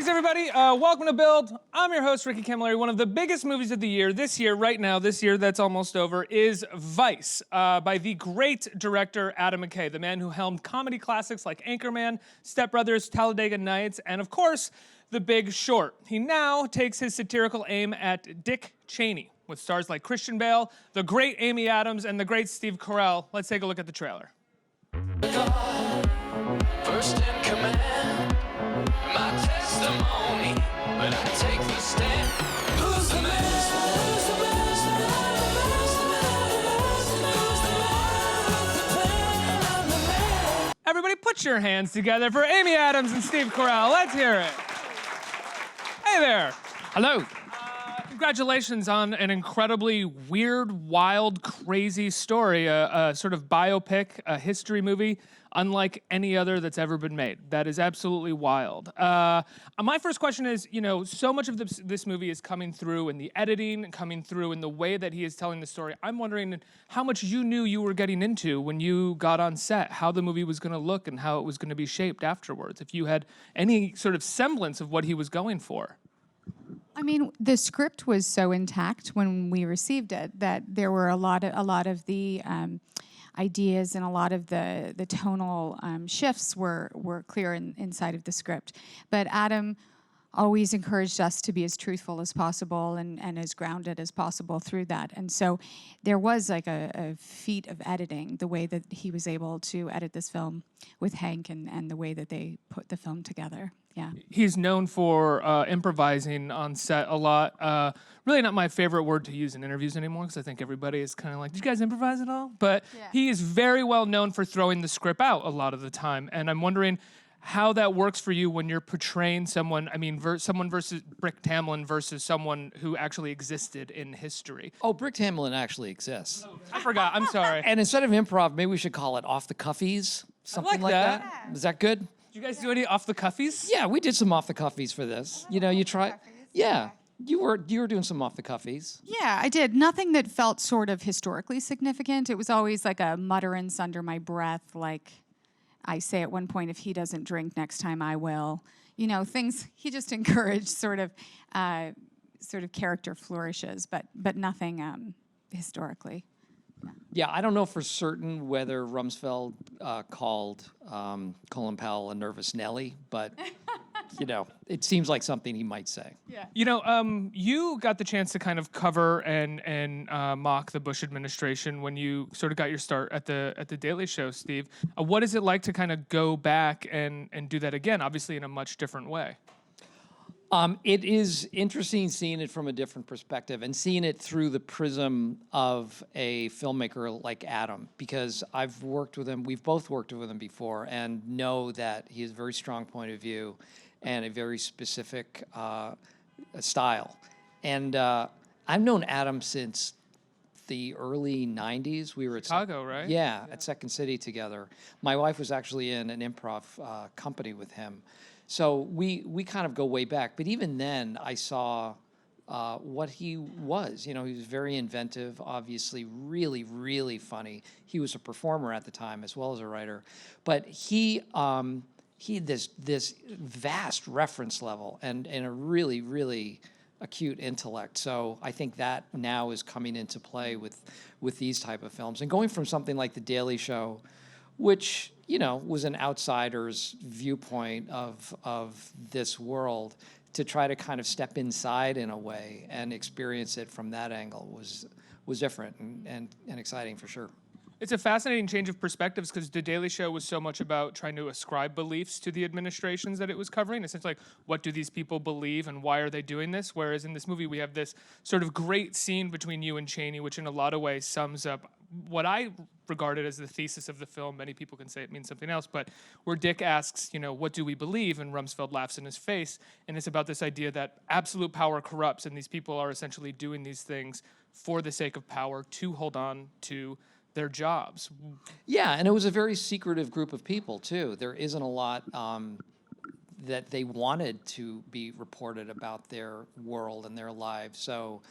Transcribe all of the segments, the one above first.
Thanks, everybody. Welcome to Build. I'm your host, Ricky Camilleri. One of the biggest movies of the year, this year, right now, this year that's almost over, is Vice, by the great director Adam McKay, the man who helmed comedy classics like Anchorman, Step Brothers, Talladega Nights, and of course, The Big Short. He now takes his satirical aim at Dick Cheney, with stars like Christian Bale, the great Amy Adams, and the great Steve Carell. Let's take a look at the trailer. First in command, my testimony, but I take the stand. Who's the man? Who's the man? Who's the man? Who's the man? Everybody put your hands together for Amy Adams and Steve Carell. Let's hear it. Hey there. Hello. Congratulations on an incredibly weird, wild, crazy story, a sort of biopic, a history movie, unlike any other that's ever been made. That is absolutely wild. My first question is, so much of this movie is coming through in the editing, coming through in the way that he is telling the story. I'm wondering how much you knew you were getting into when you got on set, how the movie was going to look and how it was going to be shaped afterwards, if you had any sort of semblance of what he was going for. I mean, the script was so intact when we received it that there were a lot of the ideas and a lot of the tonal shifts were clear inside of the script. But Adam always encouraged us to be as truthful as possible and as grounded as possible through that. And so there was like a feat of editing, the way that he was able to edit this film with Hank and the way that they put the film together. Yeah. He's known for improvising on set a lot. Really not my favorite word to use in interviews anymore because I think everybody is kind of like, did you guys improvise at all? But he is very well known for throwing the script out a lot of the time. And I'm wondering how that works for you when you're portraying someone, someone versus Brick Tamland versus someone who actually existed in history. Oh, Brick Tamland actually exists. I forgot, I'm sorry. And instead of improv, maybe we should call it off the cuffies, something like that. Is that good? Did you guys do any off the cuffies? Yeah, we did some off the cuffies for this. You try. Yeah, you were doing some off the cuffies. Yeah, I did. Nothing that felt sort of historically significant. It was always like a mutterance under my breath, like I say at one point, if he doesn't drink next time, I will. Things he just encouraged, sort of character flourishes, but nothing historically. Yeah, I don't know for certain whether Rumsfeld called Colin Powell a nervous Nelly, but it seems like something he might say. Yeah. You got the chance to kind of cover and mock the Bush administration when you sort of got your start at the Daily Show, Steve. What is it like to kind of go back and do that again, obviously in a much different way? It is interesting seeing it from a different perspective and seeing it through the prism of a filmmaker like Adam, because I've worked with him, we've both worked with him before, and know that he has a very strong point of view and a very specific style. And I've known Adam since the early 90s. We were at Chicago, right? Yeah, at Second City together. My wife was actually in an improv company with him. So we kind of go way back. But even then, I saw what he was. He was very inventive, obviously really, really funny. He was a performer at the time as well as a writer. But he had this vast reference level and a really, really acute intellect. So I think that now is coming into play with these type of films. And going from something like The Daily Show, which was an outsider's viewpoint of this world, to try to kind of step inside in a way and experience it from that angle was different and exciting for sure. It's a fascinating change of perspectives because The Daily Show was so much about trying to ascribe beliefs to the administrations that it was covering. Essentially, like, what do these people believe and why are they doing this? Whereas in this movie, we have this sort of great scene between you and Cheney, which in a lot of ways sums up what I regarded as the thesis of the film. Many people can say it means something else, but where Dick asks, what do we believe? And Rumsfeld laughs in his face. And it's about this idea that absolute power corrupts, and these people are essentially doing these things for the sake of power to hold on to their jobs. Yeah, and it was a very secretive group of people, too. There isn't a lot that they wanted to be reported about their world and their lives. So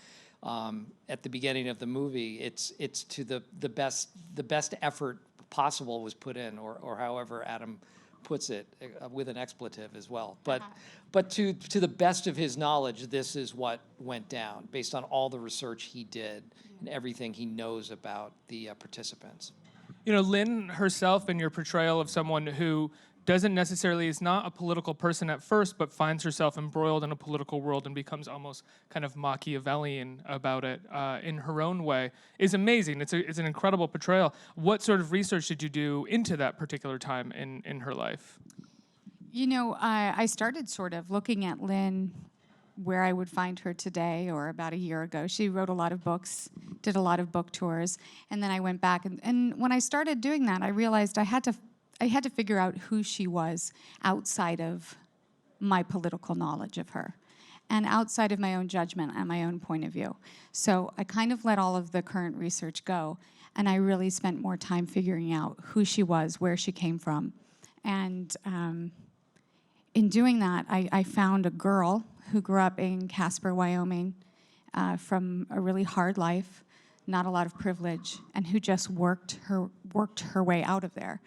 at the beginning of the movie, it's to the best effort possible was put in, or however Adam puts it with an expletive as well. But to the best of his knowledge, this is what went down based on all the research he did and everything he knows about the participants. You know, Lynn herself in your portrayal of someone who doesn't necessarily is not a political person at first, but finds herself embroiled in a political world and becomes almost kind of Machiavellian about it in her own way, is amazing. It's an incredible portrayal. What sort of research did you do into that particular time in her life? You know, I started sort of looking at Lynn where I would find her today or about a year ago. She wrote a lot of books, did a lot of book tours, and then I went back. And when I started doing that, I realized I had to figure out who she was outside of my political knowledge of her and outside of my own judgment and my own point of view. So I kind of let all of the current research go, and I really spent more time figuring out who she was, where she came from. And in doing that, I found a girl who grew up in Casper, Wyoming, from a really hard life, not a lot of privilege, and who just worked her way out of there.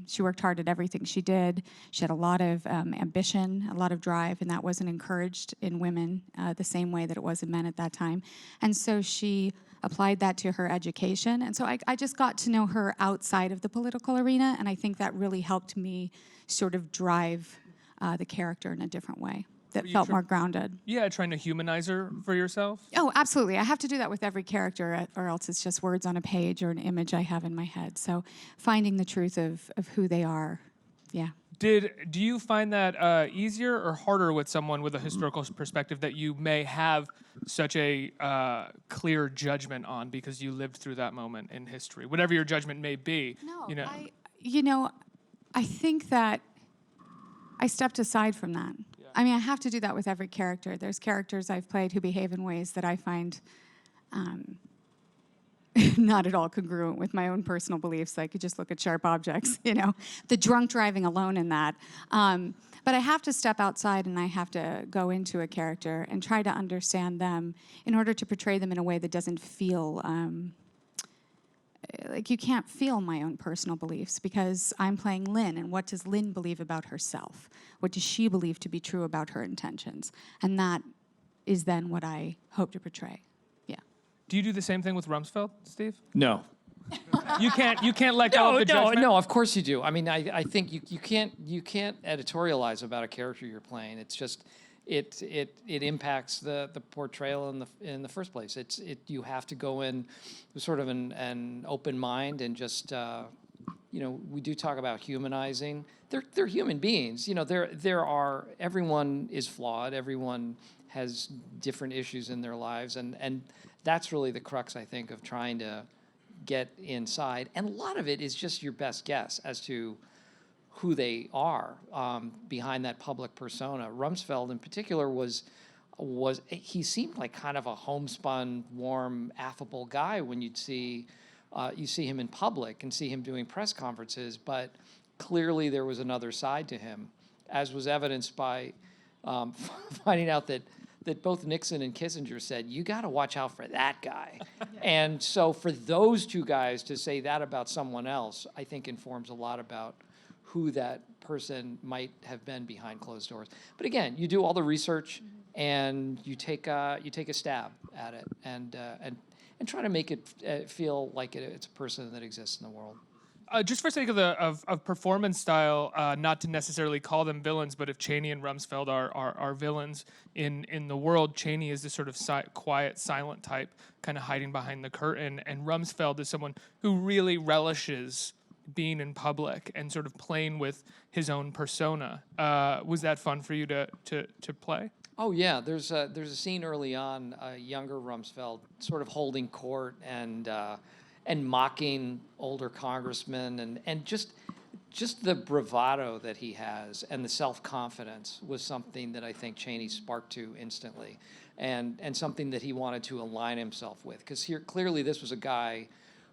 She worked hard at everything she did. She had a lot of ambition, a lot of drive, and that wasn't encouraged in women the same way that it was in men at that time. And so she applied that to her education. And so I just got to know her outside of the political arena, and I think that really helped me sort of drive the character in a different way that felt more grounded. Yeah, trying to humanize her for yourself. Oh, absolutely. I have to do that with every character, or else it's just words on a page or an image I have in my head. So finding the truth of who they are, yeah. Do you find that easier or harder with someone with a historical perspective that you may have such a clear judgment on because you lived through that moment in history, whatever your judgment may be? No, I think that I stepped aside from that. I mean, I have to do that with every character. There's characters I've played who behave in ways that I find not at all congruent with my own personal beliefs. I could just look at sharp objects, the drunk driving alone in that. But I have to step outside and I have to go into a character and try to understand them in order to portray them in a way that doesn't feel like you can't feel my own personal beliefs because I'm playing Lynn, and what does Lynn believe about herself? What does she believe to be true about her intentions? And that is then what I hope to portray. Yeah. Do you do the same thing with Rumsfeld, Steve? No. You can't let go of the judgment? No, of course you do. I mean, I think you can't editorialize about a character you're playing. It's just it impacts the portrayal in the first place. You have to go in with sort of an open mind and just we do talk about humanizing. They're human beings. Everyone is flawed. Everyone has different issues in their lives, and that's really the crux, I think, of trying to get inside. And a lot of it is just your best guess as to who they are behind that public persona. Rumsfeld, in particular, he seemed like kind of a homespun, warm, affable guy when you see him in public and see him doing press conferences. But clearly, there was another side to him, as was evidenced by finding out that both Nixon and Kissinger said, you got to watch out for that guy. And so for those two guys to say that about someone else, I think informs a lot about who that person might have been behind closed doors. But again, you do all the research and you take a stab at it and try to make it feel like it's a person that exists in the world. Just for sake of performance style, not to necessarily call them villains, but if Cheney and Rumsfeld are villains in the world, Cheney is this sort of quiet, silent type, kind of hiding behind the curtain, and Rumsfeld is someone who really relishes being in public and sort of playing with his own persona. Was that fun for you to play? Oh yeah, there's a scene early on, younger Rumsfeld sort of holding court and mocking older congressmen and just the bravado that he has and the self-confidence was something that I think Cheney sparked to instantly, and something that he wanted to align himself with, because here clearly this was a guy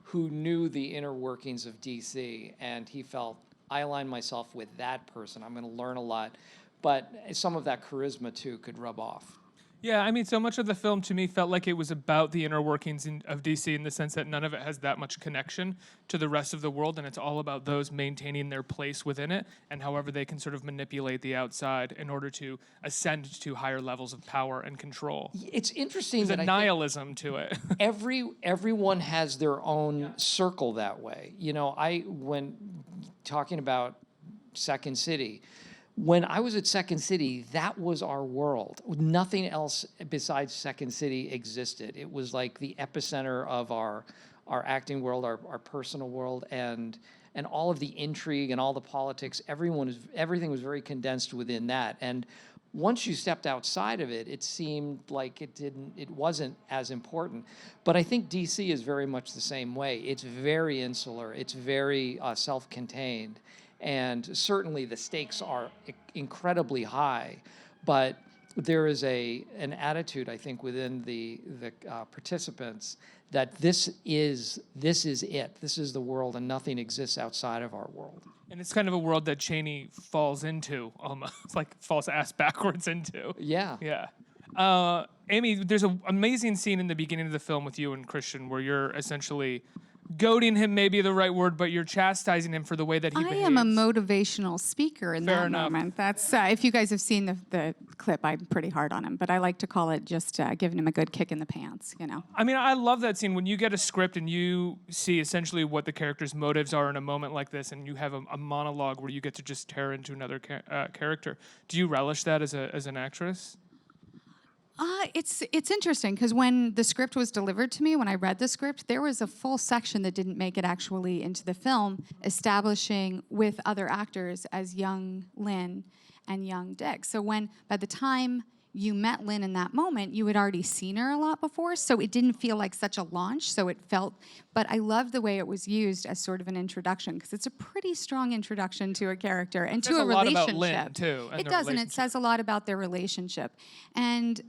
who knew the inner workings of D.C., and he felt, I align myself with that person. I'm going to learn a lot. But some of that charisma, too, could rub off. Yeah, I mean, so much of the film to me felt like it was about the inner workings of DC in the sense that none of it has that much connection to the rest of the world, and it's all about those maintaining their place within it and however they can sort of manipulate the outside in order to ascend to higher levels of power and control. It's interesting There's that a I think nihilism to it. everyone has their own circle that way. You know, when talking about Second City, when I was at Second City, that was our world. Nothing else besides Second City existed. It was like the epicenter of our acting world, our personal world, and all of the intrigue and all the politics. Everything was very condensed within that. And once you stepped outside of it, it seemed like it wasn't as important. But I think DC is very much the same way. It's very insular. It's very self-contained. And certainly the stakes are incredibly high, but there is an attitude, I think, within the participants that this is it. This is the world, and nothing exists outside of our world. And it's kind of a world that Cheney falls into, almost like falls ass backwards into. Yeah. Yeah. Amy, there's an amazing scene in the beginning of the film with you and Christian where you're essentially goading him, may be the right word, but you're chastising him for the way that he I behaves. am a motivational speaker in Fair that enough. moment. That's if you guys have seen the clip, I'm pretty hard on him, but I like to call it just giving him a good kick in the pants. You know. I mean, I love that scene when you get a script and you see essentially what the character's motives are in a moment like this, and you have a monologue where you get to just tear into another character. Do you relish that as an actress? It's interesting because when the script was delivered to me, when I read the script, there was a full section that didn't make it actually into the film, establishing with other actors as young Lynn and young Dick. So by the time you met Lynn in that moment, you had already seen her a lot before, so it didn't feel like such a launch. So it felt, but I loved the way it was used as sort of an introduction because it's a pretty strong introduction to a character and to says a a lot relationship. about Lynn, too, and It their does, and it relationship. says a lot about their relationship. And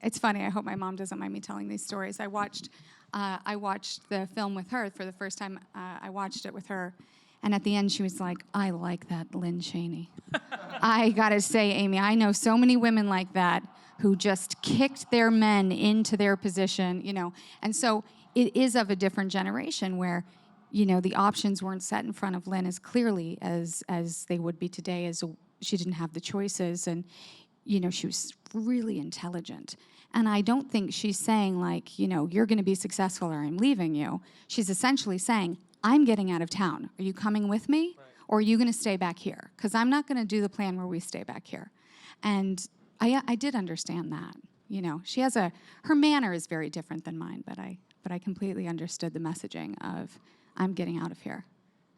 it's funny. I hope my mom doesn't mind me telling these stories. I watched the film with her for the first time. I watched it with her, and at the end, she was like, "I like that Lynn Cheney." I gotta say, Amy, I know so many women like that who just kicked their men into their position, you know. And so it is of a different generation where, you know, the options weren't set in front of Lynn as clearly as they would be today. As she didn't have the choices, and you know, she was really intelligent. And I don't think she's saying, like, you know, you're going to be successful or I'm leaving you. She's essentially saying, I'm getting out of town. Are you coming with me? Right. Or are you going to stay back here? Because I'm not going to do the plan where we stay back here. And I did understand that. You know, she has her manner is very different than mine, but I completely understood the messaging of, I'm getting out of here.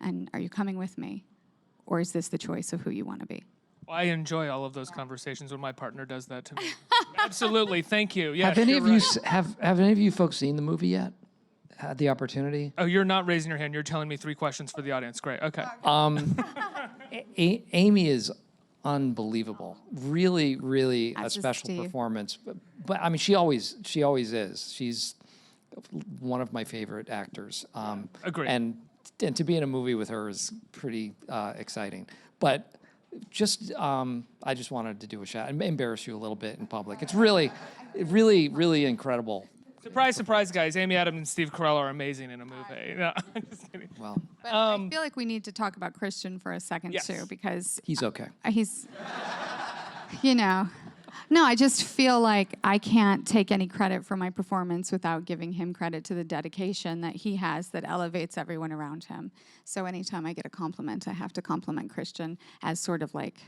And are you coming with me? Or is this the choice of who you want to be? I enjoy all of those conversations when my partner does that to me. Absolutely, thank you. Yeah, Have any you're of you right. have any of you folks seen the movie yet? Had the opportunity? Oh, you're not raising your hand. You're telling me 3 questions for the audience. Great. Okay. Amy is unbelievable. Really, really a As is special Steve. performance. But I mean, she always is. She's one of my favorite actors. Agreed. And to be in a movie with her is pretty exciting. But I just wanted to do a shout and embarrass you a little bit in public. It's really, really incredible. Surprise, surprise, guys. Amy Adams and Steve Carell are amazing in a movie. No, I'm just kidding. Well, But I feel like we need to talk about Christian for a second, Yes. too, because he's okay. he's, you know, no, I just feel like I can't take any credit for my performance without giving him credit to the dedication that he has that elevates everyone around him. So anytime I get a compliment, I have to compliment Christian as sort of like,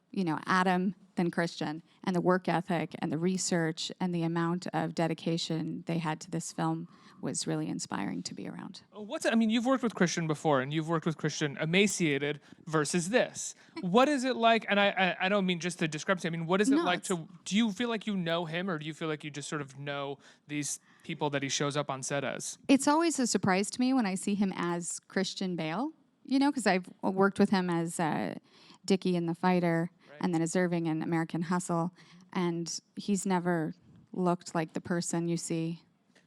you know, Adam, then Christian, and the work ethic and the research and the amount of dedication they had to this film was really inspiring to be around. I mean, you've worked with Christian before, and you've worked with Christian emaciated versus this. What is it like? And I don't mean just the discrepancy. I mean, what is it No, like to? Do you feel like you know him, or do you feel like you just sort of know these people that he shows up on set as? It's always a surprise to me when I see him as Christian Bale, you know, because I've worked with him as Dickie in The Fighter, and then as Irving in American Hustle, and he's never looked like the person you see.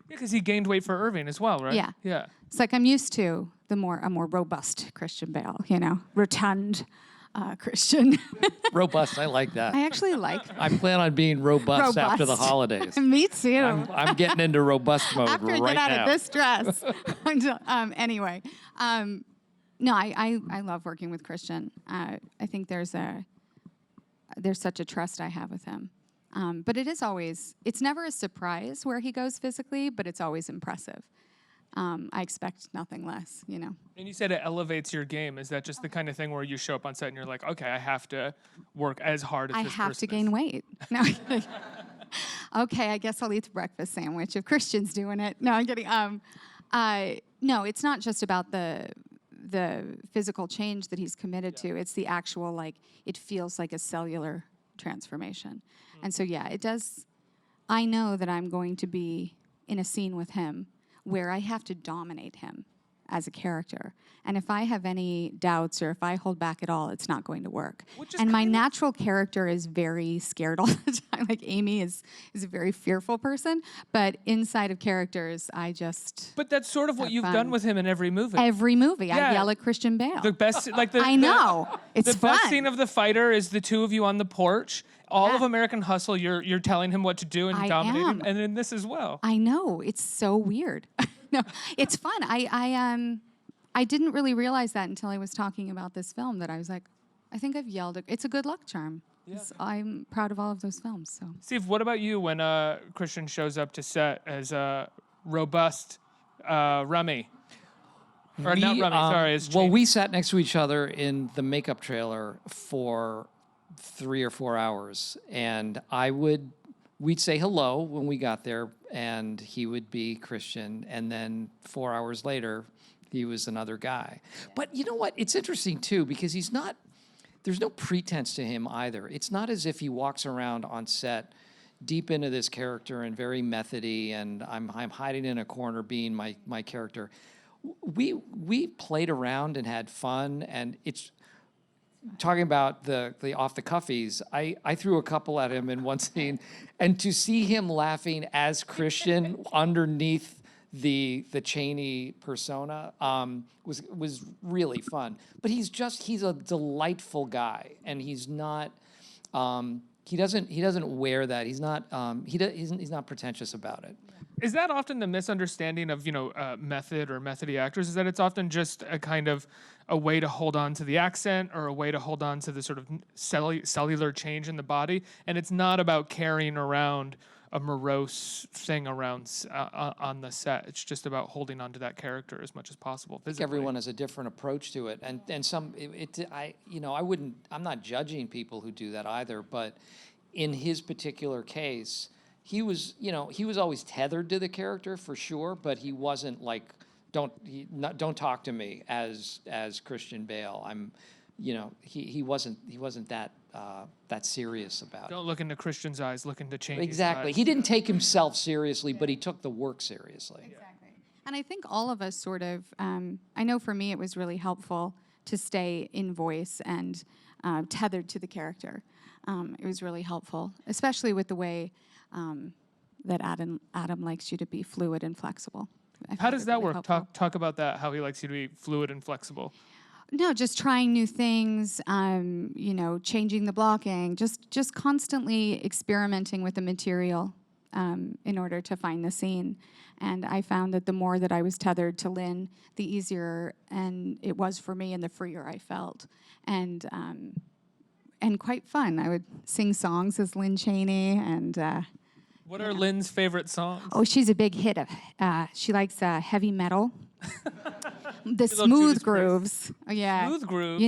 Yeah, because he gained weight for Irving as well, right? Yeah. Yeah. It's like I'm used to a more robust Christian Bale, you know, rotund, Christian. Robust, I like that. I actually like. I plan on being robust after the Robust. holidays. Me too. I'm getting into robust mode After I right get out now. of this dress. Anyway, no, I love working with Christian. I think there's such a trust I have with him. But it's never a surprise where he goes physically, but it's always impressive. I expect nothing less, you know. And you said it elevates your game. Is that just the kind of thing where you show up on set and you're like, okay, I have to work as hard as I this have person to gain is? weight. No, I'm kidding. Okay, I guess I'll eat the breakfast sandwich if Christian's doing it. No, I'm kidding. No, it's not just about the physical change that he's committed to. It's the actual, like, it feels like a cellular transformation. And so, yeah, it does. I know that I'm going to be in a scene with him where I have to dominate him as a character. And if I have any doubts or if I hold back at all, it's not going to work. Which is And my kind of- natural character is very scared all the time. Like Amy is a very fearful person, but inside of characters, I just But that's sort of what Have you've fun. done with him in every movie. every movie Yeah. I yell at Christian Bale. The best, like the I know. It's the best fun. scene of The Fighter is the two of you on the porch. All Yeah. of American Hustle, you're telling him what to do and I dominating him, am. and in this as well. I know, it's so weird. No, it's fun. I didn't really realize that until I was talking about this film, that I was like, I think I've yelled. It's a good luck charm. I'm proud of all of those films. So Steve, what about you when Christian shows up to set as a robust Remy? Or not Remy, sorry, as well, Cheney. we sat next to each other in the makeup trailer for 3 or 4 hours, and we'd say hello when we got there, and he would be Christian, and then 4 hours later, he was another guy. But you know what? It's interesting too, because there's no pretense to him either. It's not as if he walks around on set deep into this character and very methody, and I'm hiding in a corner being my character. We played around and had fun, and it's talking about the off the cuffies. I threw a couple at him in one scene, and to see him laughing as Christian underneath the Cheney persona was really fun. But he's a delightful guy, and he's not. He doesn't wear that. He's not. He's not pretentious about it. Is that often the misunderstanding of method or methody actors? Is that it's often just a kind of a way to hold on to the accent or a way to hold on to the sort of cellular change in the body, and it's not about carrying around a morose thing around on the set. It's just about holding on to that character as much as possible. I think everyone has a different approach to it, and I'm not judging people who do that either, but in his particular case, he was always tethered to the character for sure, but he wasn't like don't talk to me as Christian Bale. He wasn't that serious about it. Don't look into Christian's eyes, look into Cheney's Exactly. eyes. He didn't take himself seriously, but he took the work seriously. exactly. And I think all of us sort of. I know for me, it was really helpful to stay in voice and tethered to the character. It was really helpful, especially with the way that Adam likes you to be fluid and flexible. I How found does it that really work? helpful. Talk about that. How he likes you to be fluid and flexible. No, just trying new things, changing the blocking, just constantly experimenting with the material in order to find the scene. And I found that the more that I was tethered to Lynn, the easier and it was for me and the freer I felt. And quite fun. I would sing songs as Lynn Cheney and... What are Lynn's favorite songs? Oh, she's a big hit of. She likes heavy metal. The Judas smooth Priest. grooves. Oh, yeah. Smooth grooves?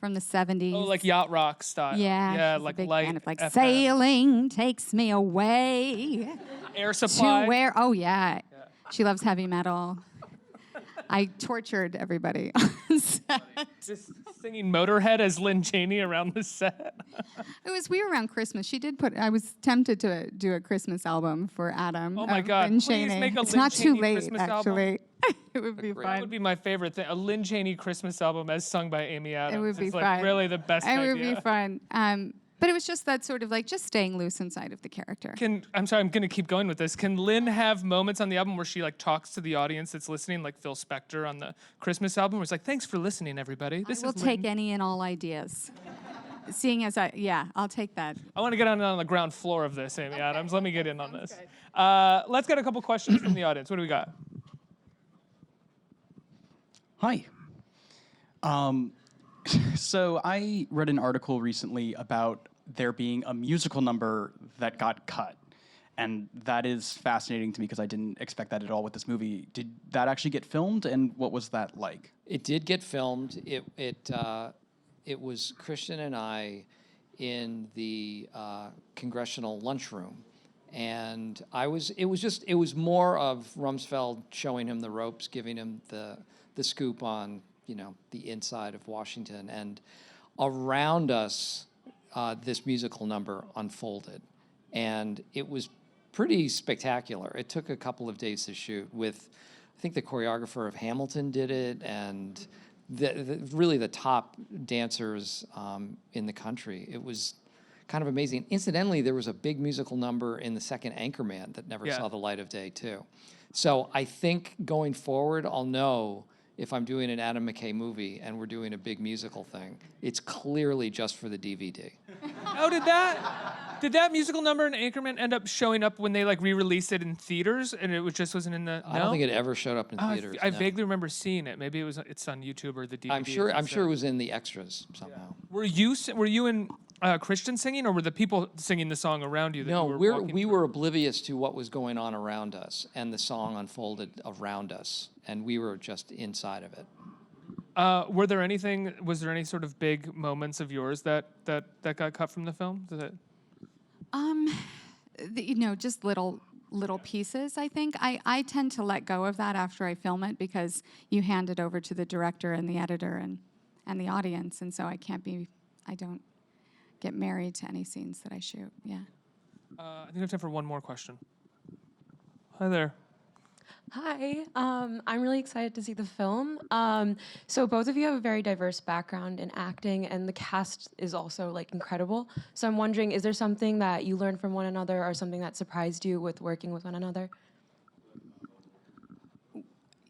From the 70s. Oh, like yacht rock style. Yeah. Yeah, she's a like big light fan of, like FM. sailing takes me away Air to Supply. where. Oh yeah. She loves heavy metal. I tortured everybody on set. Just singing Motorhead as Lynn Cheney around the set. We were around Christmas. I was tempted to do a Christmas album for Adam. Oh my of God. Lynn Please Cheney. make a It's Lynn not Cheney too late, Christmas album. actually. It would be That fun. would be my favorite thing. A Lynn Cheney Christmas album as sung by Amy Adams. It would be it's fun. like really the best It idea. would be fun. But it was just that sort of like just staying loose inside of the character. I'm sorry, I'm gonna keep going with this. Can Lynn have moments on the album where she like talks to the audience that's listening, like Phil Spector on the Christmas album, where it's like, "Thanks for listening, everybody. This I will is take Lynn." any and all ideas. Seeing as I'll take that. I want to get on the ground floor of this, Amy Adams. Let me get in on this. Let's get a couple questions from the audience. What do we got? Hi. So I read an article recently about there being a musical number that got cut. And that is fascinating to me because I didn't expect that at all with this movie. Did that actually get filmed, and what was that like? It did get filmed. It was Christian and I in the congressional lunchroom, and it was more of Rumsfeld showing him the ropes, giving him the scoop on the inside of Washington, and around us this musical number unfolded, and it was pretty spectacular. It took a couple of days to shoot. I think the choreographer of Hamilton did it, and really the top dancers in the country. It was kind of amazing. Incidentally, there was a big musical number in the second Anchorman that never saw the light of day too. So I think going forward, I'll know if I'm doing an Adam McKay movie and we're doing a big musical thing, it's clearly just for the DVD. Oh, did that musical number in Anchorman end up showing up when they like re-released it in theaters, and it just wasn't in the? I don't think it ever showed up in theaters. I no. vaguely remember seeing it. Maybe it's on YouTube or the DVD. I'm sure it was in the extras somehow. Were you in Christian singing, or were the people singing the song around you? That No, you were walking we through? were oblivious to what was going on around us, and the song unfolded around us, and we were just inside of it. Was there any sort of big moments of yours that got cut from the film? Just little pieces. I think I tend to let go of that after I film it because you hand it over to the director and the editor and the audience, and so I don't get married to any scenes that I shoot. Yeah. I think we have time for one more question. Hi there. Hi, I'm really excited to see the film. So both of you have a very diverse background in acting, and the cast is also like incredible. So I'm wondering, is there something that you learned from one another, or something that surprised you with working with one another?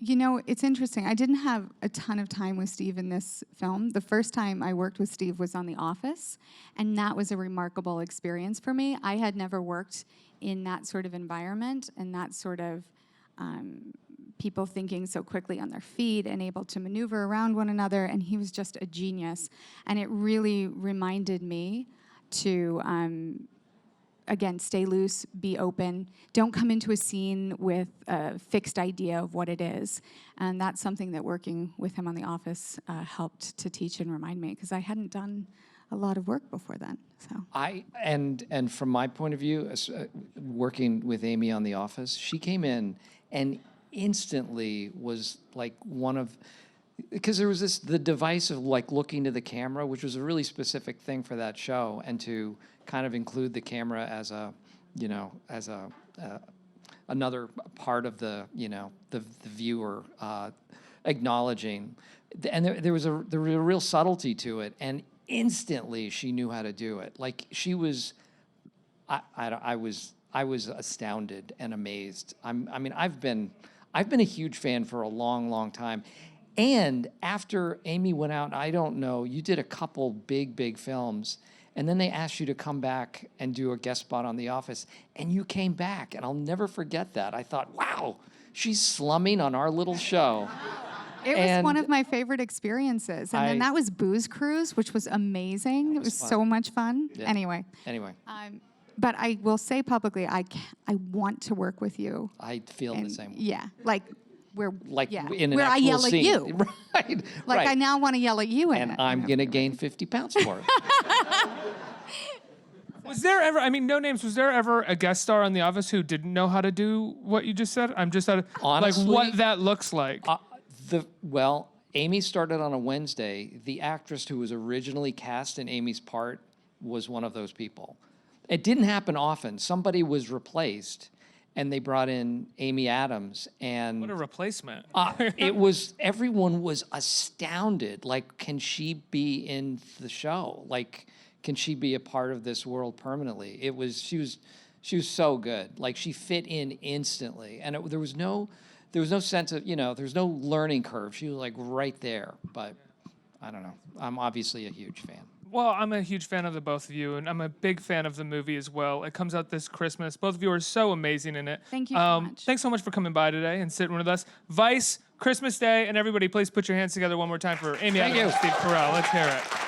It's interesting. I didn't have a ton of time with Steve in this film. The first time I worked with Steve was on The Office, and that was a remarkable experience for me. I had never worked in that sort of environment and that sort of people thinking so quickly on their feet and able to maneuver around one another, and he was just a genius. And it really reminded me to, again, stay loose, be open, don't come into a scene with a fixed idea of what it is. And that's something that working with him on The Office helped to teach and remind me, because I hadn't done a lot of work before then. So And from my point of view, working with Amy on The Office, she came in and instantly was like because there was the device of like looking to the camera, which was a really specific thing for that show, and to kind of include the camera as another part of the viewer acknowledging, and there was a real subtlety to it, and instantly she knew how to do it. Like she was, I was astounded and amazed. I've been a huge fan for a long, long time. And after Amy went out, I don't know, you did a couple big films, and then they asked you to come back and do a guest spot on The Office, and you came back, and I'll never forget that. I thought, wow, she's slumming on our little show. it was one of my favorite experiences. And then that was Booze Cruise, which was amazing. It was so much fun. Yeah. Anyway. But I will say publicly, I want to work with you. I feel the same way. Yeah, like we're in an where I actual yell scene. at you. Right. Like I now want to yell at you in And it. I'm gonna gain 50 pounds for it. Was there ever? I mean, no names. Was there ever a guest star on The Office who didn't know how to do what you just said? I'm just out of Honestly, like what that looks like. Amy started on a Wednesday. The actress who was originally cast in Amy's part was one of those people. It didn't happen often. Somebody was replaced, and they brought in Amy Adams, and What a replacement. everyone was astounded. Like, can she be in the show? Like, can she be a part of this world permanently? She was so good. Like, she fit in instantly, and there was no sense of, there's no learning curve. She was like right there. But I don't know. I'm obviously a huge fan. Well, I'm a huge fan of the both of you, and I'm a big fan of the movie as well. It comes out this Christmas. Both of you are so amazing in it. Thank you so much. Thanks so much for coming by today and sitting with us. Vice, Christmas Day, and everybody, please put your hands together one more time for Amy Thank Adams and you. Steve Carell. Let's hear it.